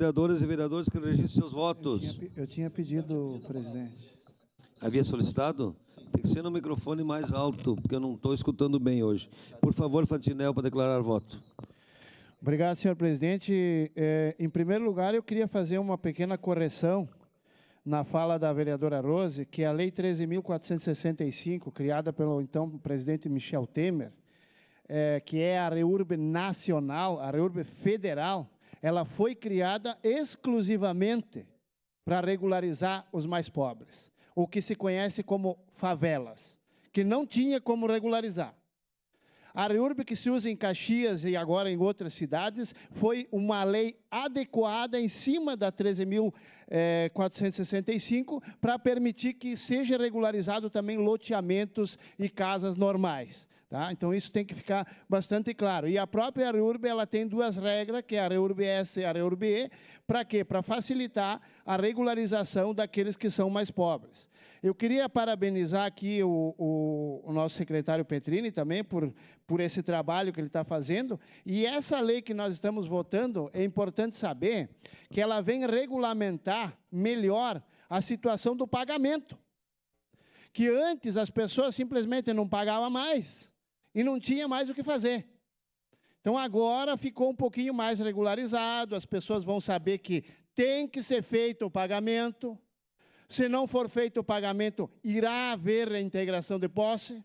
Vereadoras e vereadores que registrem seus votos. Eu tinha pedido, presidente. Havia solicitado? Tem que ser no microfone mais alto, porque eu não estou escutando bem hoje. Por favor, Fantinel, para declarar voto. Obrigado, senhor presidente. Em primeiro lugar, eu queria fazer uma pequena correção na fala da vereadora Rose, que a Lei 13.465, criada pelo então presidente Michel Temer, que é a REURB nacional, a REURB federal, ela foi criada exclusivamente para regularizar os mais pobres, o que se conhece como favelas, que não tinha como regularizar. A REURB que se usa em Caxias e agora em outras cidades foi uma lei adequada em cima da 13.465 para permitir que seja regularizado também loteamentos e casas normais. Tá? Então, isso tem que ficar bastante claro. E a própria REURB, ela tem duas regras, que é a REURB S e a REURB E, para quê? Para facilitar a regularização daqueles que são mais pobres. Eu queria parabenizar aqui o nosso secretário Petrini também por esse trabalho que ele está fazendo. E essa lei que nós estamos votando, é importante saber que ela vem regulamentar melhor a situação do pagamento. Que antes as pessoas simplesmente não pagavam mais e não tinha mais o que fazer. Então, agora ficou um pouquinho mais regularizado, as pessoas vão saber que tem que ser feito o pagamento. Se não for feito o pagamento, irá haver reintegração de posse,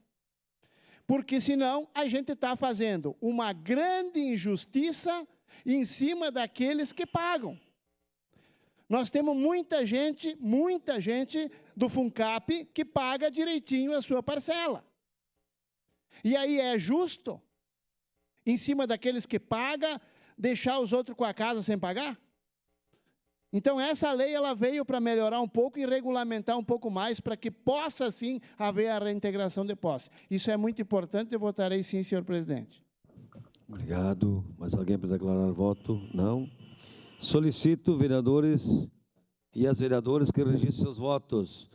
porque senão a gente está fazendo uma grande injustiça em cima daqueles que pagam. Nós temos muita gente do FUNCAP que paga direitinho a sua parcela. E aí é justo, em cima daqueles que pagam, deixar os outros com a casa sem pagar? Então, essa lei ela veio para melhorar um pouco e regulamentar um pouco mais para que possa, sim, haver a reintegração de posse. Isso é muito importante, eu votarei sim, senhor presidente. Obrigado. Mais alguém para declarar voto? Não. Solicito, vereadores e as vereadoras que registrem seus votos.